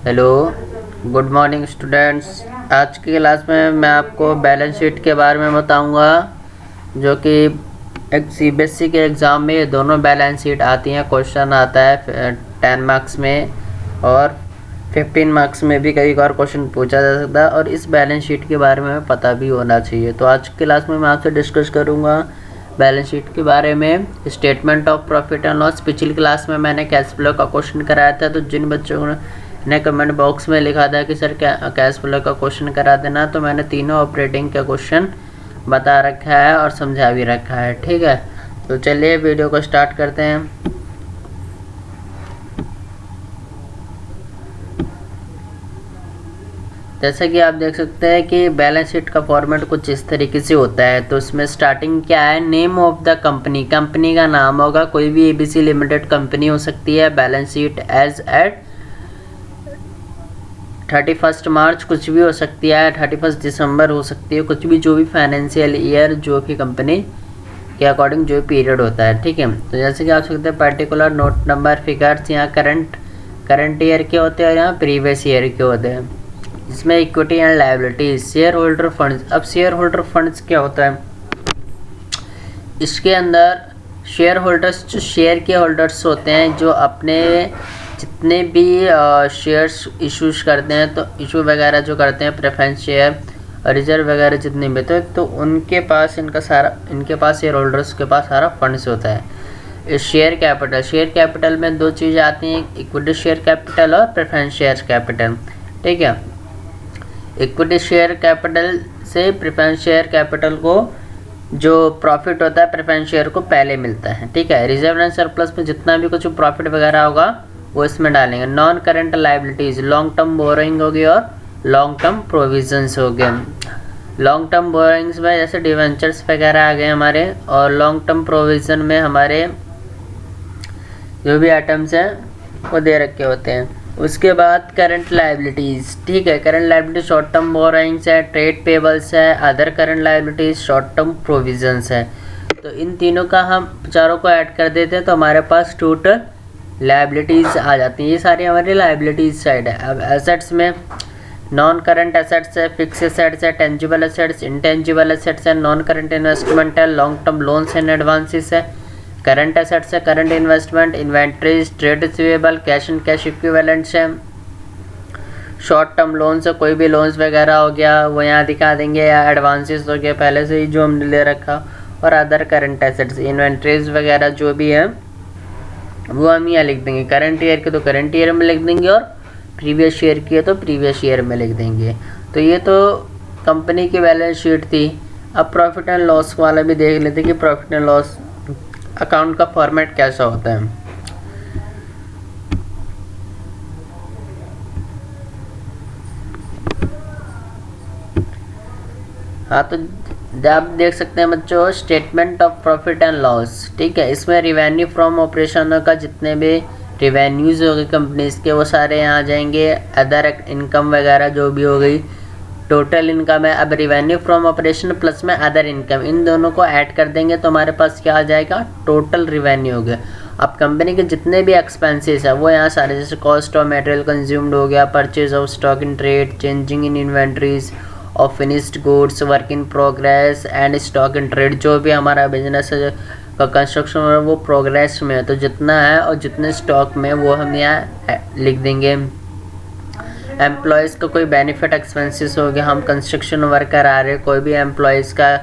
Hello, good morning students. आज की class में मैं आपको बैलेंस शीट के बारे में बताऊंगा, जो कि एक सीबीएसई के एग्ज़ाम में ये दोनों बैलेंस शीट आती हैं। क्वेश्चन आता है 10 मार्क्स में और 15 मार्क्स में भी कई बार क्वेश्चन पूछा जा सकता है, और इस बैलेंस शीट के बारे में पता भी होना चाहिए। तो आज की क्लास में मैं आपसे डिस्कस करूँगा बैलेंस शीट के बारे में। Statement of profit and loss, पिछली क्लास में मैंने कैश फ्लो का क्वेश्चन कराया था, तो जिन बच्चों ने कमेंट बॉक्स में लिखा था कि सर कैश फ्लो का क्वेश्चन करा देना, तो मैंने तीनों ऑपरेटिंग का क्वेश्चन बता रखा है और समझा भी रखा है। ठीक है, तो चलिए वीडियो को स्टार्ट करते हैं। जैसा कि आप देख सकते हैं कि बैलेंस शीट का फॉर्मेट कुछ इस तरीके से होता है। तो इसमें स्टार्टिंग क्या है, name of the company, company का नाम होगा। कोई भी एबीसी लिमिटेड कंपनी हो सकती है। बैलेंस शीट एज एट 31 मार्च कुछ भी हो सकती है, 31 दिसंबर हो सकती है, कुछ भी, जो भी फाइनेंशियल ईयर जो भी कंपनी के अकॉर्डिंग जो पीरियड होता है। ठीक है, तो जैसे कि आप सकते हैं पर्टिकुलर नोट नंबर फिगर्स यहाँ करंट ईयर के होते हैं और यहाँ प्रीवियस ईयर के होते हैं। इसमें equity and liabilities, share holder funds. अब शेयर होल्डर फंड्स क्या होता है, इसके अंदर शेयर होल्डर्स, जो शेयर के होल्डर्स होते हैं, जो अपने जितने भी शेयर्स इशूज करते हैं, तो इशू वगैरह जो करते हैं, प्रेफरेंस शेयर, रिजर्व वगैरह जितने भी, तो उनके पास इनके पास शेयर होल्डर्स के पास सारा फंड्स होता है। शेयर कैपिटल में दो चीज़ें आती हैं, इक्विटी शेयर कैपिटल और प्रेफरेंस शेयर कैपिटल। ठीक है, इक्विटी शेयर कैपिटल से प्रेफरेंस शेयर कैपिटल को जो प्रॉफिट होता है प्रेफरेंस शेयर को पहले मिलता है। ठीक है, रिजर्व एंड सरप्लस में जितना भी कुछ प्रॉफिट वगैरह होगा वो इसमें डालेंगे। Non current liabilities, long term borrowing होगी और लॉन्ग टर्म प्रोविजंस हो गए। लॉन्ग टर्म बोरोइंग्स में जैसे डिवेंचर्स वगैरह आ गए हमारे, और लॉन्ग टर्म प्रोविजन में हमारे जो भी आइटम्स हैं वो दे रखे होते हैं। उसके बाद करंट लायबिलिटीज़। ठीक है, current liability short term borrowings है, ट्रेड पेबल्स है, other current liabilities, short term provisions है। तो इन तीनों का हम चारों को ऐड कर देते हैं तो हमारे पास टोटल लायबिलिटीज़ आ जाती हैं। ये सारी हमारी लायबिलिटीज़ साइड है। अब एसेट्स में नॉन करंट एसेट्स है, फिक्स एसेट्स है, टेंजिबल एसेट्स, इंटेंजिबल एसेट्स है, नॉन करंट इन्वेस्टमेंट है, long term loans and advances है, करंट एसेट्स है, current investment, inventories, trade receivable, cash and cash equivalents है, शॉर्ट टर्म लोन्स है, कोई भी लोन्स वगैरह हो गया वो यहाँ दिखा देंगे, या एडवांसेस हो गया पहले से ही जो हमने ले रखा, और अदर करंट एसेट्स, इन्वेंट्रीज वगैरह जो भी है वो हम यहाँ लिख देंगे। करंट ईयर के तो करंट ईयर में लिख देंगे, और प्रीवियस ईयर की है तो प्रीवियस ईयर में लिख देंगे। तो ये तो कंपनी की बैलेंस शीट थी। अब प्रॉफिट एंड लॉस वाला भी देख लेते कि प्रॉफिट एंड लॉस अकाउंट का फॉर्मेट कैसा होता है। हाँ, तो आप देख सकते हैं बच्चों, statement of profit and loss. ठीक है, इसमें रिवेन्यू फ्रॉम ऑपरेशन का जितने भी रिवेन्यूज़ हो गए कंपनीज के वो सारे यहाँ आ जाएंगे। अदर इनकम वगैरह जो भी हो गई, टोटल इनकम है। अब रिवेन्यू फ्रॉम ऑपरेशन प्लस में अदर इनकम, इन दोनों को ऐड कर देंगे तो हमारे पास क्या आ जाएगा, टोटल रिवेन्यू हो गया। अब कंपनी के जितने भी एक्सपेंसेस है वो यहाँ सारे, जैसे कॉस्ट ऑफ मटेरियल कंज्यूम्ड हो गया, purchase of stock in trade, changing in inventories of finished goods, work in progress and stock in trade, जो भी हमारा बिजनेस है का कंस्ट्रक्शन है वो प्रोग्रेस में है, तो जितना है और जितने स्टॉक में वो हम यहाँ लिख देंगे। एम्प्लॉयज़ का कोई बेनिफिट एक्सपेंसेस हो गया, हम कंस्ट्रक्शन वर्कर आ रहे, कोई भी एम्प्लॉयज़ का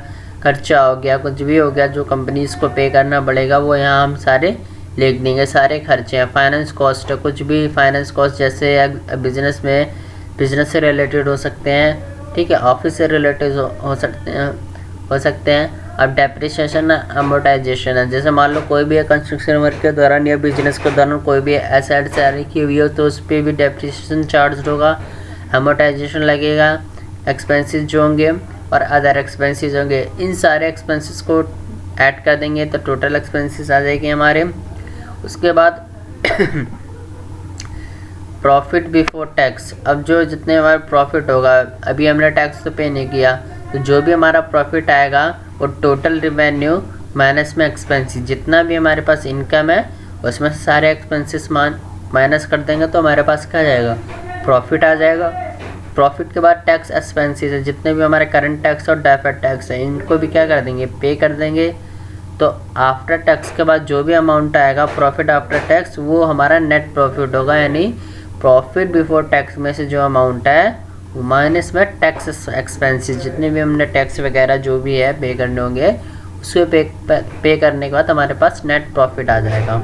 खर्चा हो गया, कुछ भी हो गया जो कंपनीज को पे करना पड़ेगा वो यहाँ हम सारे लिख देंगे, सारे खर्चे हैं। फाइनेंस कॉस्ट है, कुछ भी फाइनेंस कॉस्ट जैसे बिजनेस में, बिजनेस से रिलेटेड हो सकते हैं। ठीक है, ऑफिस से रिलेटेड हो सकते हैं। अब डेप्रिसिएशन अमोर्टाइजेशन है, जैसे मान लो कोई भी कंस्ट्रक्शन वर्क के दौरान या बिजनेस के दौरान कोई भी एसेट्स रखी हुई हो तो उस पर भी डेप्रिसिएशन चार्ज होगा, अमोर्टाइजेशन लगेगा, एक्सपेंसेस जो होंगे और अदर एक्सपेंसेस होंगे। इन सारे एक्सपेंसेस को ऐड कर देंगे तो टोटल एक्सपेंसेस आ जाएंगे हमारे। उसके बाद प्रॉफिट बिफोर टैक्स। अब जो जितने हमारा प्रॉफिट होगा, अभी हमने टैक्स तो पे नहीं किया, तो जो भी हमारा प्रॉफिट आएगा वो टोटल रिवेन्यू माइनस में एक्सपेंसेस, जितना भी हमारे पास इनकम है उसमें से सारे एक्सपेंसेस माइनस कर देंगे तो हमारे पास क्या जाएगा, प्रॉफिट आ जाएगा। प्रॉफिट के बाद टैक्स एक्सपेंसेस है, जितने भी हमारे करंट टैक्स और डेफर्ड टैक्स है इनको भी क्या कर देंगे, पे कर देंगे। तो आफ्टर टैक्स के बाद जो भी अमाउंट आएगा प्रॉफिट आफ्टर टैक्स वो हमारा नेट प्रॉफिट होगा, यानी प्रॉफिट बिफोर टैक्स में से जो अमाउंट है वो माइनस में टैक्स एक्सपेंसेस, जितने भी हमने टैक्स वगैरह जो भी है पे करने होंगे उसको पे करने के बाद हमारे पास नेट प्रॉफिट आ जाएगा।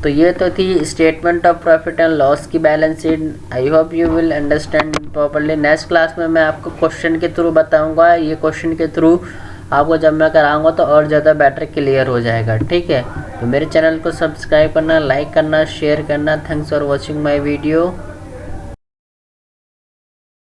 तो ये तो थी statement of profit and loss की balance sheet. I hope you will understand properly. Next class में मैं आपको क्वेश्चन के थ्रू बताऊंगा, ये क्वेश्चन के थ्रू आपको जब मैं कराऊंगा तो और ज़्यादा बेटर क्लियर हो जाएगा। ठीक है, तो मेरे चैनल को सब्सक्राइब करना, लाइक करना, शेयर करना। Thanks for watching my video.